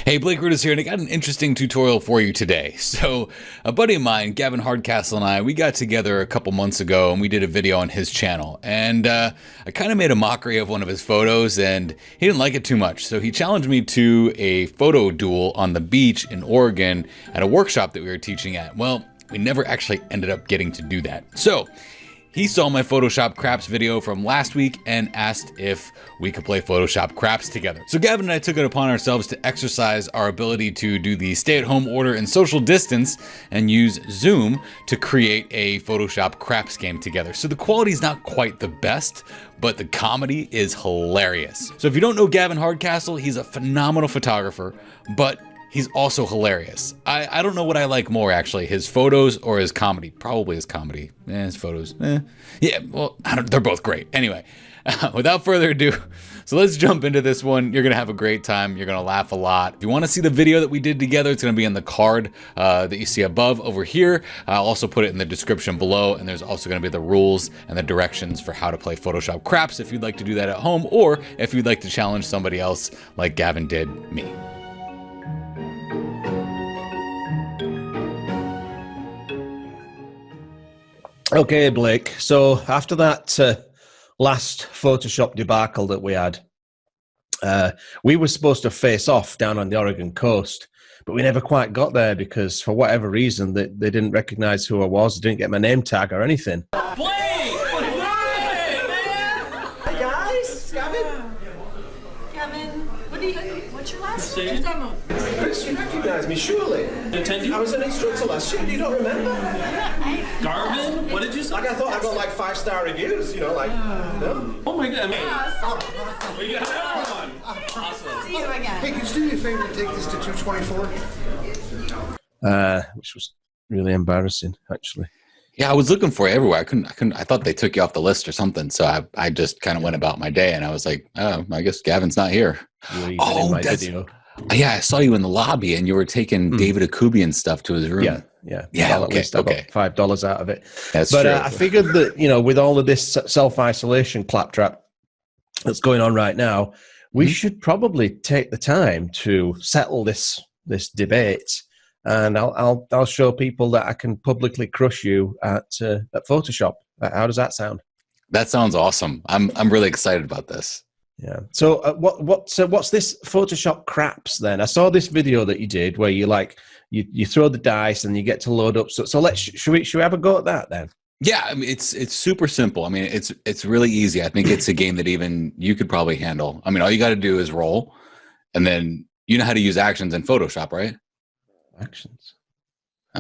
Hey, Blake Rudis here, and I got an interesting tutorial for you today. So, a buddy of mine, Gavin Hardcastle, and we got together a couple months ago, and we did a video on his channel. And I kind of made a mockery of one of his photos, and he didn't like it too much. So he challenged me to a photo duel on the beach in Oregon at a workshop that we were teaching at. Well, we never actually ended up getting to do that. So, he saw my Photoshop Craps video from last week and asked if we could play Photoshop Craps together. So Gavin and I took it upon ourselves to exercise our ability to do the stay-at-home order and social distance and use Zoom to create a Photoshop Craps game together. So the quality is not quite the best, but the comedy is hilarious. So if you don't know Gavin Hardcastle, he's a phenomenal photographer, but he's also hilarious. I don't know what I like more, actually, his photos or his comedy. Probably his comedy. His photos. Yeah, well, they're both great. Anyway, without further ado, so let's jump into this one. You're going to have a great time. You're going to laugh a lot. If you want to see the video that we did together, it's going to be in the card that you see above over here. I'll also put it in the description below, and there's also going to be the rules and the directions for how to play Photoshop Craps if you'd like to do that at home, or if you'd like to challenge somebody else like Gavin did me. Okay, Blake. So after that last Photoshop debacle that we had, we were supposed to face off down on the Oregon coast, but we never quite got there because for whatever reason they didn't recognize who I was, they didn't get my name tag or anything. Blake! Hey guys, Gavin. Gavin, what's your last Say it. name? Chris, you recognise me, surely? I was an instructor last year. You don't remember? Garvin? What did you say? Like I thought I got like 5-star reviews. You know, like no. Oh my god. We got everyone. Awesome. See you again. Hey, could you do me a favor and take this to 224? Which was really embarrassing, actually. Yeah, I was looking for you everywhere. I thought they took you off the list or something. So I just kind of went about my day, and I was like, oh, I guess Gavin's not here. You were even in my video. Yeah, I saw you in the lobby, and you were taking David Akubian stuff to his room. Yeah. Yeah, Well, at least I got $5 out of it. That's but true. I figured that, with all of this self-isolation claptrap that's going on right now, we should probably take the time to settle this debate. And I'll show people that I can publicly crush you at Photoshop. How does that sound? That sounds awesome. I'm really excited about this. Yeah. So what's this Photoshop Craps then? I saw this video that you did where you throw the dice and you get to load up. So should we have a go at that then? Yeah, I mean it's super simple. I mean it's really easy. I think it's a game that even you could probably handle. I mean all you got to do is roll, and then you know how to use actions in Photoshop, right? Actions.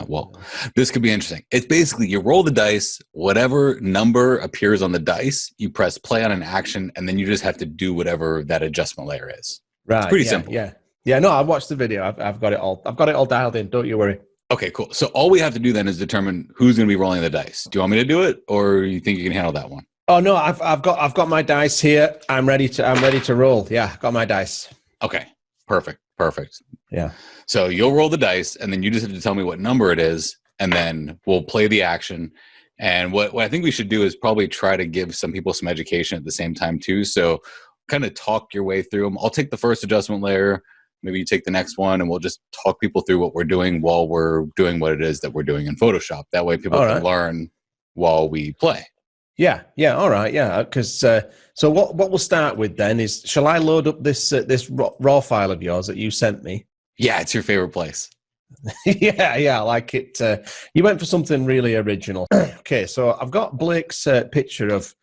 Well, this could be interesting. It's basically you roll the dice, whatever number appears on the dice, you press play on an action, and then you just have to do whatever that adjustment layer is. Right. It's pretty simple. Yeah. No, I watched the video. I've got it all. I've got it all dialed in. Don't you worry. Okay, cool. So all we have to do then is determine who's going to be rolling the dice. Do you want me to do it, or you think you can handle that one? Oh no, I've got my dice here. I'm ready to roll. Yeah, got my dice. Okay, perfect. Yeah. So you'll roll the dice, and then you just have to tell me what number it is, and then we'll play the action. And what I think we should do is probably try to give some people some education at the same time too. So kind of talk your way through them. I'll take the first adjustment layer. Maybe you take the next one, and we'll just talk people through what we're doing while we're doing what it is that we're doing in Photoshop. That way people can learn while we play. Yeah. All right. Yeah. Because so what we'll start with then is, shall I load up this raw file of yours that you sent me? Yeah, it's your favorite place. yeah, I like it. You went for something really original. Okay, so I've got Blake's picture of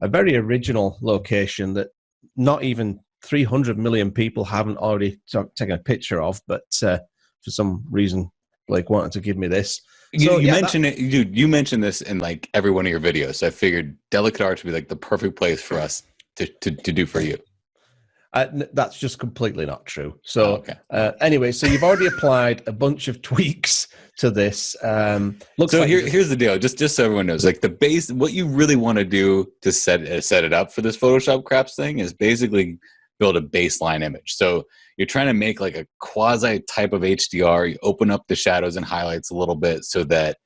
a very original location that not even 300 million people haven't already taken a picture of, but for some reason Blake wanted to give me this. You mentioned it, dude. You mentioned this in like every one of your videos. So I figured Delicate Arts would be like the perfect place for us to do for you. That's just completely not true. So anyway, so you've already applied a bunch of tweaks to this. Here's the deal. Just so everyone knows, like the base, what you really want to do to set it up for this Photoshop Craps thing is basically build a baseline image. So you're trying to make like a quasi type of HDR. You open up the shadows and highlights a little bit so that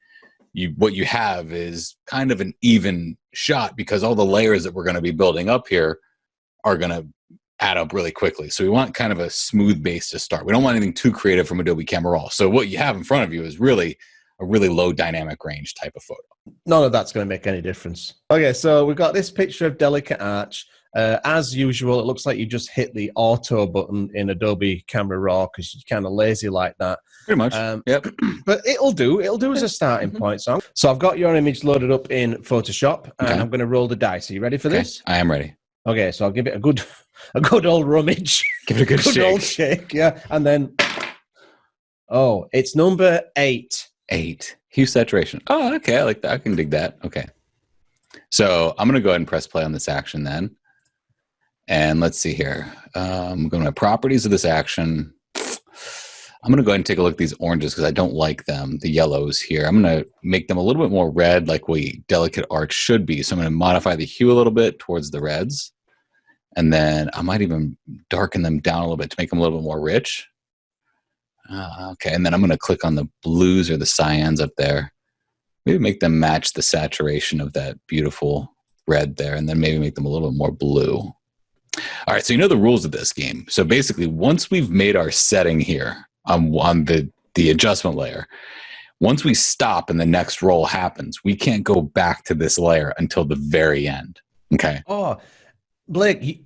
what you have is kind of an even shot, because all the layers that we're going to be building up here are going to add up really quickly. So we want kind of a smooth base to start. We don't want anything too creative from Adobe Camera Raw. So what you have in front of you is really a really low dynamic range type of photo. None of that's going to make any difference. Okay, so we've got this picture of Delicate Arch. As usual, it looks like you just hit the auto button in Adobe Camera Raw because you're kind of lazy like that. Pretty much. Yep. But it'll do. It'll do as a starting point. So I've got your image loaded up in Photoshop, and I'm going to roll the dice. Are you ready for this? I am ready. Okay, so I'll give it a good old rummage. Give it a good shake. Old shake, yeah. And then, oh, it's number 8. 8. Hue saturation. Oh, okay. I like that. I can dig that. Okay. So I'm going to go ahead and press play on this action then. And let's see here. I'm going to properties of this action. I'm going to go ahead and take a look at these oranges because I don't like them, the yellows here. I'm going to make them a little bit more red like Delicate Arch should be. So I'm going to modify the hue a little bit towards the reds. And then I might even darken them down a little bit to make them a little bit more rich. Okay, and then I'm going to click on the blues or the cyans up there. Maybe make them match the saturation of that beautiful red there, and then maybe make them a little bit more blue. All right, so you know the rules of this game. So basically, once we've made our setting here on the adjustment layer, once we stop and the next roll happens, we can't go back to this layer until the very end. Okay? Oh, Blake,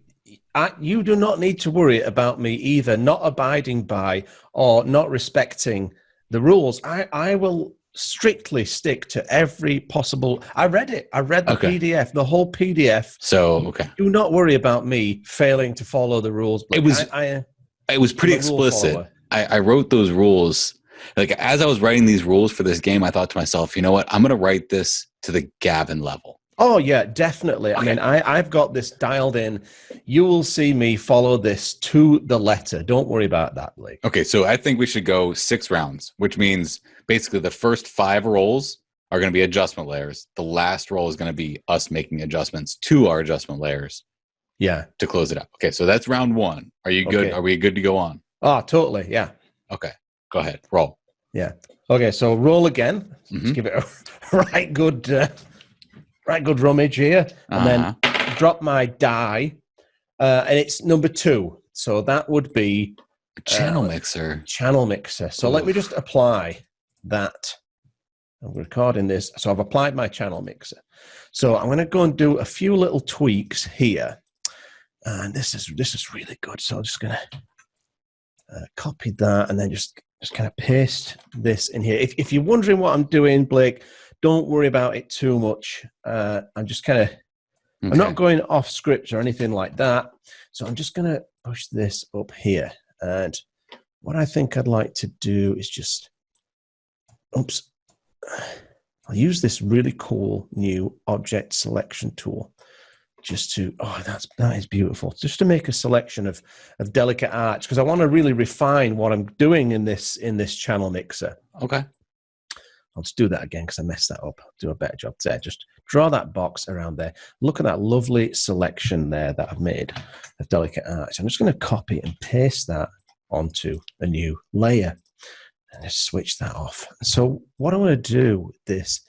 you do not need to worry about me either not abiding by or not respecting the rules. I will strictly stick to every possible. I read it. I read the PDF, the whole PDF. So, okay. Do not worry about me failing to follow the rules. It was pretty explicit. I wrote those rules. Like, as I was writing these rules for this game, I thought to myself, you know what? I'm going to write this to the Gavin level. Oh, yeah, definitely. Okay. I mean, I've got this dialed in. You will see me follow this to the letter. Don't worry about that, Blake. Okay, so I think we should go 6 rounds, which means basically the first 5 rolls are going to be adjustment layers. The last roll is going to be us making adjustments to our adjustment layers. Yeah. To close it up. Okay, so that's round 1. Are you good? Okay. Are we good to go on? Oh, totally, yeah. Okay, go ahead. Roll. Yeah. Okay, so roll again. Let's give it a right good rummage here, and then drop my die, and it's number 2. So that would be channel mixer. Channel mixer. So let me just apply that. I'm recording this, so I've applied my channel mixer. So I'm going to go and do a few little tweaks here, and this is really good. So I'm just going to copy that, and then just kind of paste this in here. If you're wondering what I'm doing, Blake, don't worry about it too much. I'm just kind of, I'm not going off script or anything like that. So I'm just going to push this up here. And what I think I'd like to do is just, I'll use this really cool new object selection tool just to, that is beautiful. Just to make a selection of Delicate Arch, because I want to really refine what I'm doing in this channel mixer. Okay. I'll just do that again because I messed that up. I'll do a better job there. Just draw that box around there. Look at that lovely selection there that I've made of Delicate Arch. I'm just going to copy and paste that onto a new layer and just switch that off. So what I want to do with this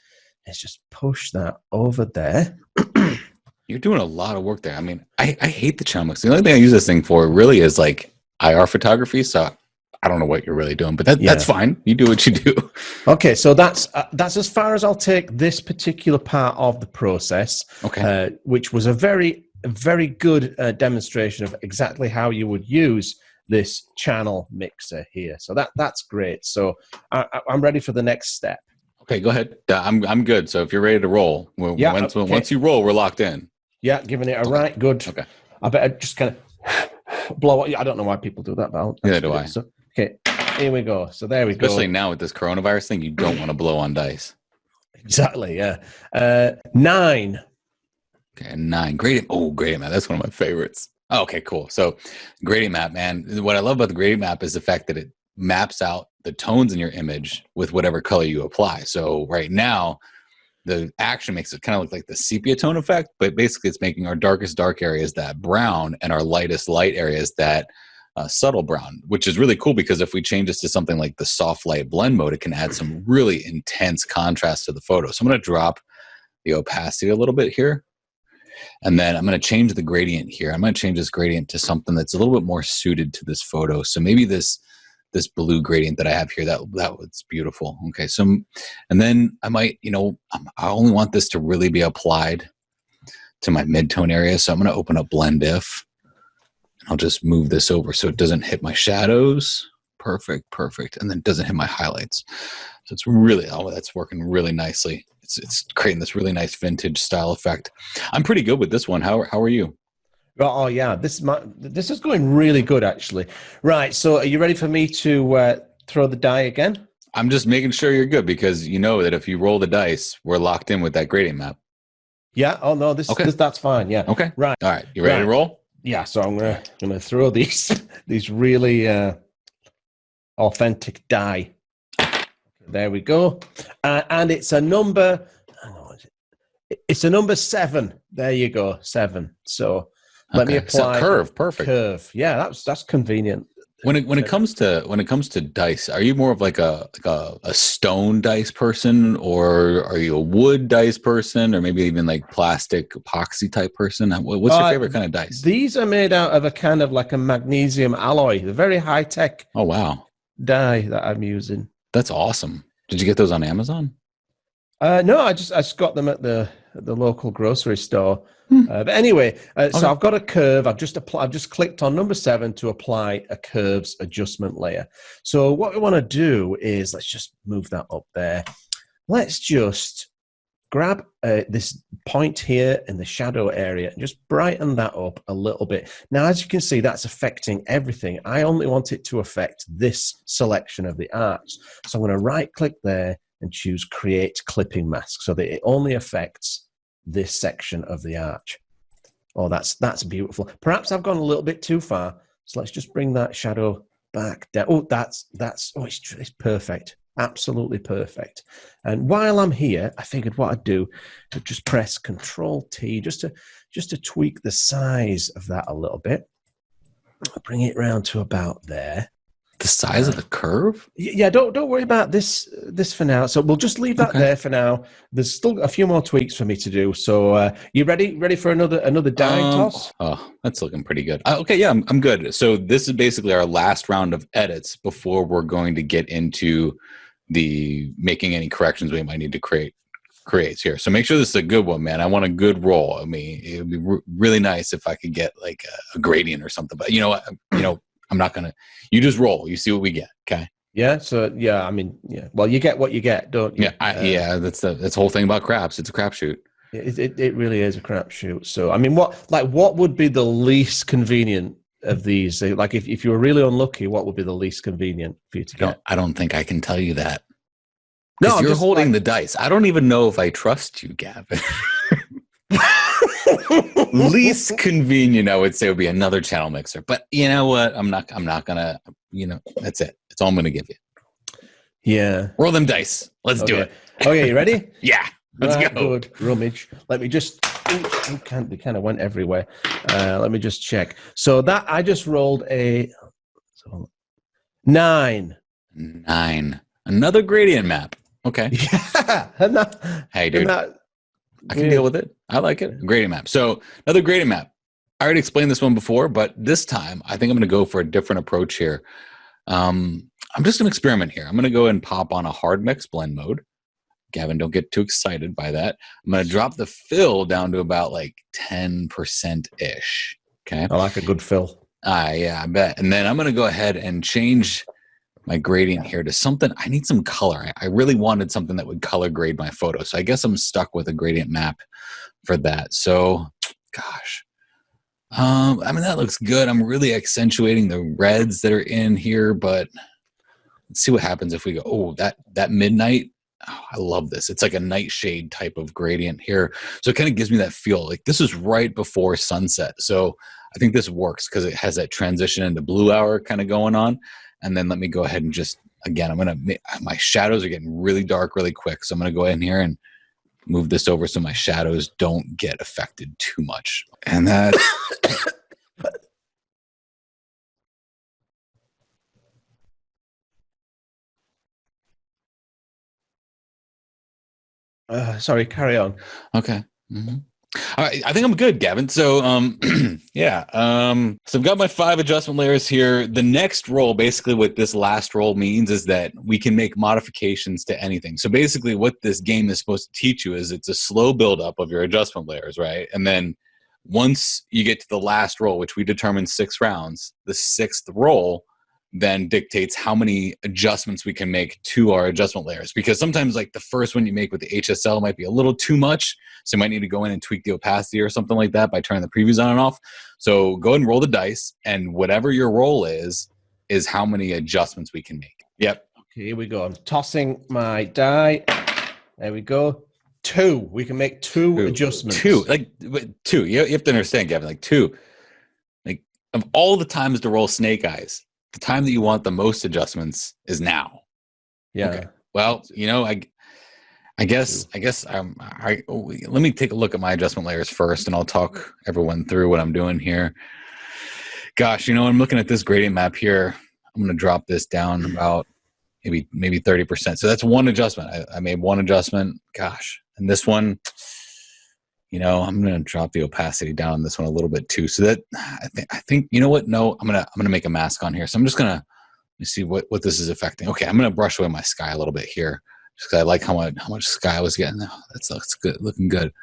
is just push that over there. You're doing a lot of work there. I mean, I hate the channel mix. The only thing I use this thing for really is like IR photography. So I don't know what you're really doing, but that's fine. You do what you do. Okay, so that's as far as I'll take this particular part of the process. Okay, which was a very good demonstration of exactly how you would use this channel mixer here. So that's great. So I'm ready for the next step. Okay, go ahead. I'm good. So if you're ready to roll, once you roll, we're locked in. Yeah, giving it a right good. Okay, I better just kind of blow it. I don't know why people do that, but neither do I. So, okay, here we go. So there we go. Especially now with this coronavirus thing, you don't want to blow on dice. Exactly, yeah. 9. Okay, 9. Gradient map. That's one of my favorites. Oh, okay, cool. So gradient map, man. What I love about the gradient map is the fact that it maps out the tones in your image with whatever color you apply. So right now, the action makes it kind of look like the sepia tone effect, but basically it's making our darkest dark areas that brown and our lightest light areas that subtle brown, which is really cool because if we change this to something like the soft light blend mode, it can add some really intense contrast to the photo. So I'm going to drop the opacity a little bit here. And then I'm going to change the gradient here. I'm going to change this gradient to something that's a little bit more suited to this photo. So maybe this blue gradient that I have here, that was beautiful. Okay, so, and then I might, I only want this to really be applied to my midtone area. So I'm going to open up blend if, and I'll just move this over so it doesn't hit my shadows. Perfect. And then it doesn't hit my highlights. So it's really, that's working really nicely. It's creating this really nice vintage style effect. I'm pretty good with this one. How are you? Oh yeah, this is going really good actually. Right, so are you ready for me to throw the die again? I'm just making sure you're good because you know that if you roll the dice, we're locked in with that gradient map. Yeah. Oh no, that's fine. Yeah. Okay. Right. All right. You ready to roll? Yeah. So I'm gonna throw these really authentic die. There we go, and it's a number. It's a number 7. There you go, 7. So let me apply curve. Perfect curve. Yeah, that's convenient. When it comes to dice, are you more of like a stone dice person, or are you a wood dice person, or maybe even like plastic epoxy type person? What's your favorite kind of dice? These are made out of a kind of like a magnesium alloy. They're very high tech. Oh wow, die that I'm using. That's awesome. Did you get those on Amazon? No, I just got them at the local grocery store. But anyway, so I've got a curve. I've just clicked on number 7 to apply a curves adjustment layer. So what we want to do is, let's just move that up there. Let's just grab this point here in the shadow area and just brighten that up a little bit. Now, as you can see, that's affecting everything. I only want it to affect this selection of the arch. So I'm going to right click there and choose create clipping mask so that it only affects this section of the arch. Oh, that's beautiful. Perhaps I've gone a little bit too far. So let's just bring that shadow back down. Oh, it's perfect. Absolutely perfect. And while I'm here, I figured what I'd do is just press Control T just to tweak the size of that a little bit. I'll bring it round to about there. The size of the curve? Yeah, don't worry about this for now. So we'll just leave that there for now. There's still a few more tweaks for me to do. So you ready for another die toss? Oh, that's looking pretty good. Okay, yeah, I'm good. So this is basically our last round of edits before we're going to get into the making any corrections we might need to creates here. So make sure this is a good one, man. I want a good roll. I mean, it would be really nice if I could get like a gradient or something. But you know what? I'm not gonna. You just roll. You see what we get. Okay. Yeah. So yeah, I mean, yeah. Well, you get what you get, don't you? Yeah. That's the whole thing about craps. It's a crapshoot. It really is a crapshoot. So I mean, what would be the least convenient of these? Like if you were really unlucky, what would be the least convenient for you to get? No, I don't think I can tell you that. No, you're holding the dice. I don't even know if I trust you, Gavin. Least convenient, I would say, would be another channel mixer. But you know what? I'm not gonna. That's it. That's all I'm gonna give you. Yeah. Roll them dice. Let's do it. Okay, you ready? Yeah. Let's go. Good. Rummage. Let me just. They kind of went everywhere. Let me just check. So that I just rolled a 9. 9. Another gradient map. Okay. Yeah. Hey, dude. I can deal with it. I like it. Gradient map. So another gradient map. I already explained this one before, but this time I think I'm going to go for a different approach here. I'm just going to experiment here. I'm going to go and pop on a hard mix blend mode. Gavin, don't get too excited by that. I'm going to drop the fill down to about like 10%-ish. Okay. I like a good fill. Yeah, I bet. And then I'm going to go ahead and change my gradient here to something. I need some color. I really wanted something that would color grade my photo. So I guess I'm stuck with a gradient map for that. So, gosh. I mean, that looks good. I'm really accentuating the reds that are in here, but let's see what happens if we go, oh, that midnight. Oh, I love this. It's like a nightshade type of gradient here. So it kind of gives me that feel like this is right before sunset. So I think this works because it has that transition into blue hour kind of going on. And then let me go ahead and just, again, my shadows are getting really dark really quick. So I'm going to go in here and move this over so my shadows don't get affected too much. And that... Sorry, carry on. Okay. Mm-hmm. All right, I think I'm good, Gavin. So, yeah. So I've got my 5 adjustment layers here. The next roll, basically what this last roll means is that we can make modifications to anything. So basically what this game is supposed to teach you is it's a slow buildup of your adjustment layers, right? And then once you get to the last roll, which we determined 6 rounds, the 6th roll then dictates how many adjustments we can make to our adjustment layers. Because sometimes like the first one you make with the HSL might be a little too much. So you might need to go in and tweak the opacity or something like that by turning the previews on and off. So go ahead and roll the dice, and whatever your roll is how many adjustments we can make. Yep. Okay, here we go. I'm tossing my die. There we go. 2. We can make 2 adjustments. 2. Like 2. You have to understand, Gavin, like 2. Like of all the times to roll snake eyes, the time that you want the most adjustments is now. Yeah. Okay. Well, I guess let me take a look at my adjustment layers first, and I'll talk everyone through what I'm doing here. Gosh, I'm looking at this gradient map here. I'm going to drop this down about maybe 30%. So that's 1 adjustment. I made 1 adjustment. Gosh, and this one, I'm going to drop the opacity down on this one a little bit too. So that I think you know what? No, I'm going to make a mask on here. So I'm just going to see what this is affecting. Okay, I'm going to brush away my sky a little bit here, just because I like how much sky I was getting. Oh, that's good, looking good.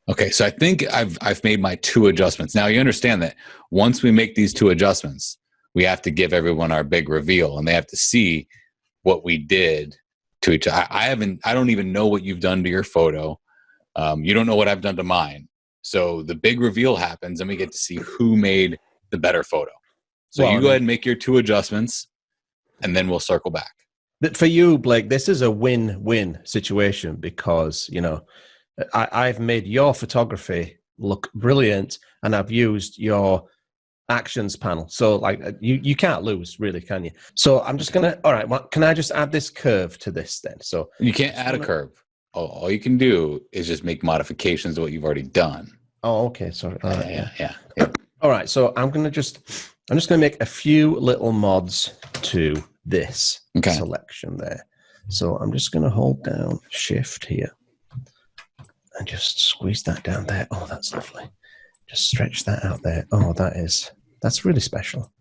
Okay, so I think I've made my 2 adjustments. Now you understand that once we make these 2 adjustments, we have to give everyone our big reveal, and they have to see what we did to each other. I don't even know what you've done to your photo. You don't know what I've done to mine. So the big reveal happens, and we get to see who made the better photo. So you go ahead and make your 2 adjustments, and then we'll circle back. For you, Blake, this is a win-win situation because, I've made your photography look brilliant, and I've used your actions panel. So like you can't lose, really, can you? So I'm just going to, all right, well, can I just add this curve to this then? So you can't add a curve. All you can do is just make modifications to what you've already done. Oh, okay. Sorry. Yeah. All right. So I'm just going to make a few little mods to this selection there. So I'm just going to hold down Shift here and just squeeze that down there. Oh, that's lovely. Just stretch that out there. Oh, that's really special.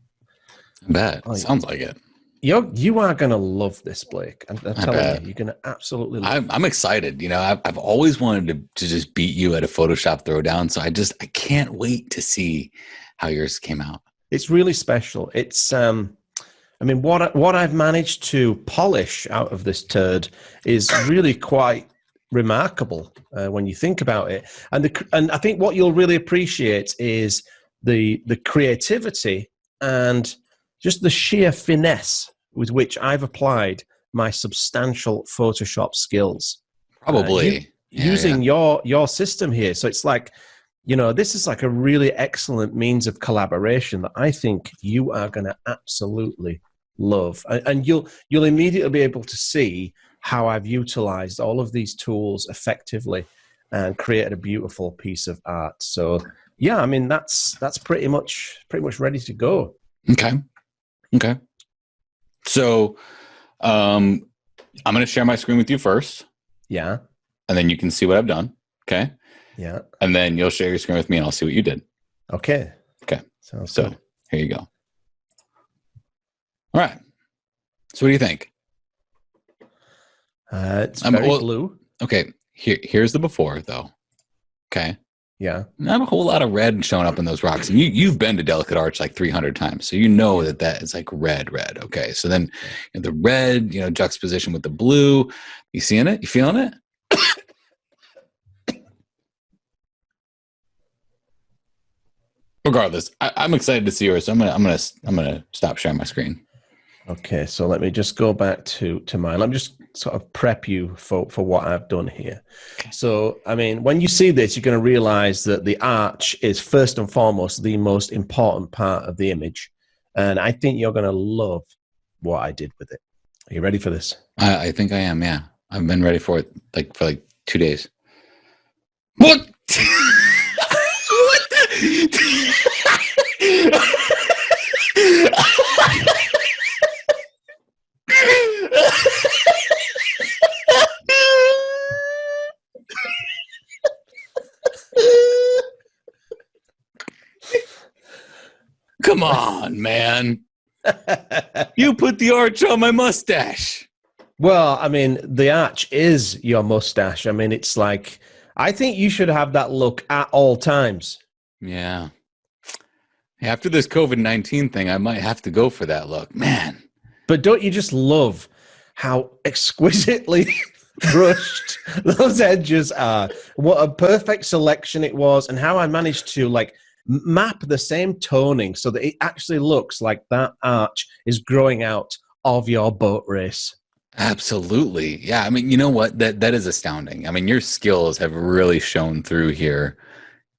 I bet. Sounds like it. You are going to love this, Blake. I'm telling you, you're going to absolutely love it. I'm excited. I've always wanted to just beat you at a Photoshop throwdown. So I can't wait to see how yours came out. It's really special. It's, what I've managed to polish out of this turd is really quite remarkable when you think about it. And I think what you'll really appreciate is the creativity and just the sheer finesse with which I've applied my substantial Photoshop skills. Probably. Using your system here. So it's like, this is like a really excellent means of collaboration that I think you are going to absolutely love. And you'll immediately be able to see how I've utilized all of these tools effectively and created a beautiful piece of art. So yeah, that's pretty much ready to go. Okay. So I'm going to share my screen with you first. Yeah. And then you can see what I've done. Okay. Yeah. And then you'll share your screen with me and I'll see what you did. Okay. So here you go. All right. So what do you think? It's very blue. Okay. Here's the before though. Okay. Yeah. Not a whole lot of red showing up in those rocks. And you've been to Delicate Arch like 300 times. So you know that is like red. Okay. So then the red, juxtaposition with the blue. You seeing it? You feeling it? Regardless, I'm excited to see yours. So I'm gonna stop sharing my screen. Okay, so let me just go back to mine. Let me just sort of prep you for what I've done here. Okay. So, when you see this, you're going to realize that the arch is first and foremost the most important part of the image. And I think you're going to love what I did with it. Are you ready for this? I think I am, yeah. I've been ready for it for 2 days. What? What the? Come on, man. You put the arch on my mustache. Well, I mean, the arch is your mustache. I mean, it's like, I think you should have that look at all times. Yeah. After this COVID-19 thing, I might have to go for that look. Man. But don't you just love how exquisitely brushed those edges are? What a perfect selection it was, and how I managed to like map the same toning so that it actually looks like that arch is growing out of your boat race. Absolutely. Yeah. I mean, you know what? That is astounding. I mean, your skills have really shown through here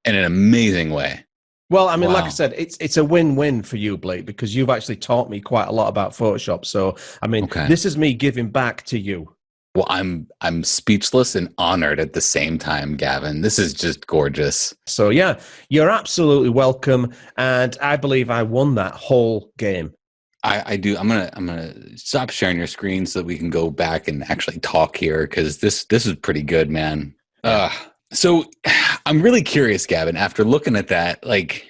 in an amazing way. Well, I mean, Wow. like I said, it's a win-win for you, Blake, because you've actually taught me quite a lot about Photoshop. So, I mean, this is me giving back to you. Well, I'm speechless and honored at the same time, Gavin. This is just gorgeous. So, yeah, you're absolutely welcome, and I believe I won that whole game. I do. I'm gonna stop sharing your screen so that we can go back and actually talk here, because this is pretty good, man. So I'm really curious, Gavin, after looking at that, like,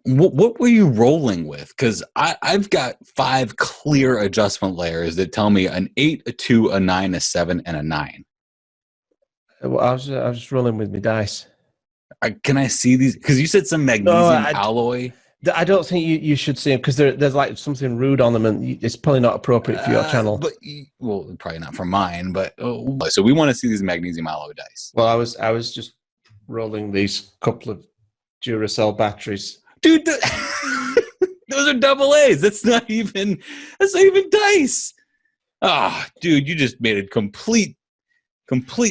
what were you rolling with? Because I've got 5 clear adjustment layers that tell me an 8, a 2, a 9, a 7, and a 9. Well, I was just rolling with my dice. Can I see these? Because you said some magnesium alloy. I don't think you should see them, because there's like something rude on them, and it's probably not appropriate for your channel. But well, probably not for mine. But so we want to see these magnesium alloy dice. Well, I was just rolling these couple of Duracell batteries. Dude, those are double A's. That's not even dice. Dude, you just made a complete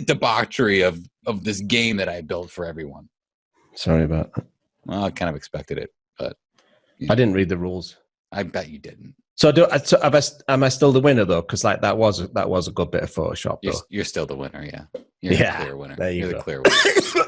debauchery of this game that I built for everyone. Sorry about that. Well, I kind of expected it, but I didn't read the rules. I bet you didn't. So am I still the winner though? Because like that was a good bit of Photoshop though. You're still the winner, yeah. You're the clear winner. There you You're go. the clear winner.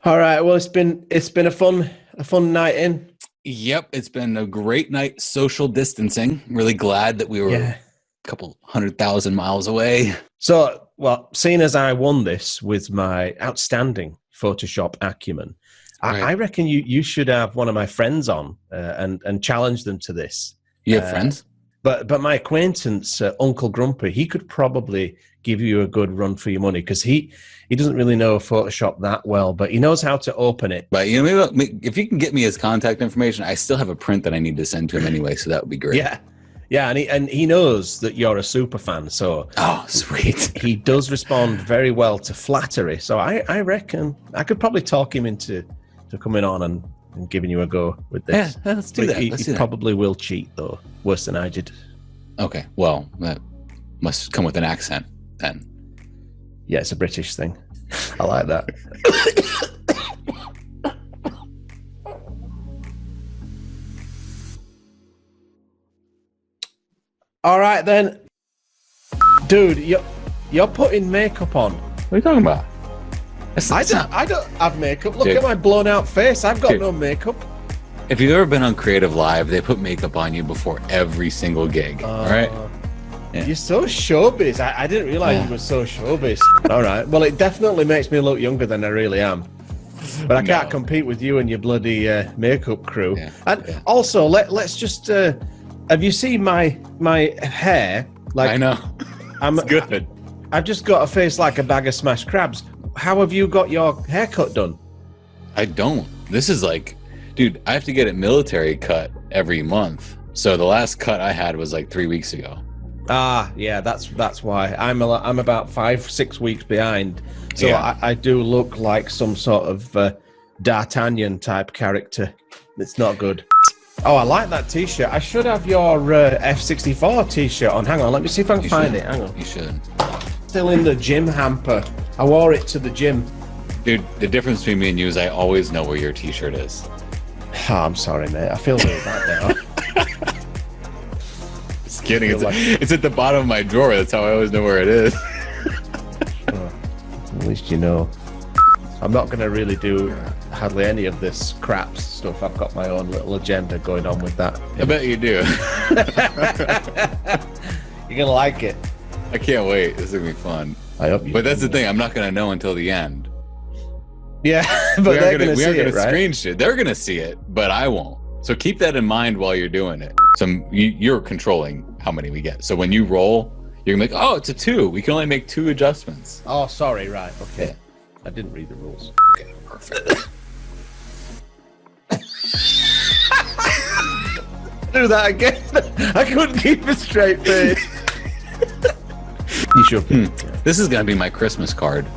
All right. Well, it's been a fun night in. Yep, it's been a great night social distancing. Really glad that we were a couple 100,000 miles away. So, well, seeing as I won this with my outstanding Photoshop acumen, I reckon you should have one of my friends on and challenge them to this. You have friends? But my acquaintance, Uncle Grumpy, he could probably give you a good run for your money, because he doesn't really know Photoshop that well, but he knows how to open it. But you know, maybe if you can get me his contact information, I still have a print that I need to send to him anyway, so that would be great. Yeah, and he knows that you're a super fan, so sweet. He does respond very well to flattery. So I reckon I could probably talk him into coming on and giving you a go with this. Yeah, let's do that. He probably will cheat though, worse than I did. Okay, well, that must come with an accent then. Yeah, it's a British thing. I like that. All right then, dude, you're putting makeup on. What are you talking about? I don't have makeup. Look Dude. at my blown out face. I've got Dude. no makeup. If you've ever been on Creative Live, they put makeup on you before every single gig. All right. Yeah. You're so showbiz. I didn't realize you were so showbiz. All right. Well, it definitely makes me look younger than I really am. But I can't compete with you and your bloody makeup crew. Yeah. And also, let's just. Have you seen my hair? Like, I know. It's good. I've just got a face like a bag of smashed crabs. How have you got your haircut done? I don't. This is like, dude, I have to get it military cut every month. So the last cut I had was like 3 weeks ago. Yeah, that's why I'm about 5-6 weeks behind. So I do look like some sort of D'Artagnan type character. It's not good. Oh, I like that T-shirt. I should have your F64 T-shirt on. Hang on, let me see if I can find it. Hang on. You should. Still in the gym hamper. I wore it to the gym. Dude, the difference between me and you is I always know where your T-shirt is. Oh, I'm sorry, mate. I feel really bad now. Just kidding. It's at the bottom of my drawer. That's how I always know where it is. At least you know. I'm not going to really do hardly any of this crap stuff. I've got my own little agenda going on with that. I bet you do. You're going to like it. I can't wait. This is going to be fun. I hope you. But that's the thing. I'm not going to know until the end. Yeah, but they're going to see it, right? Screen shit. They're going to see it, but I won't. So keep that in mind while you're doing it. So you're controlling how many we get. So when you roll, you're going to be like, oh, it's a 2. We can only make 2 adjustments. Oh, sorry. Right. Okay. I didn't read the rules. Okay, perfect. Do that again. I couldn't keep a straight face. You should. This is going to be my Christmas card.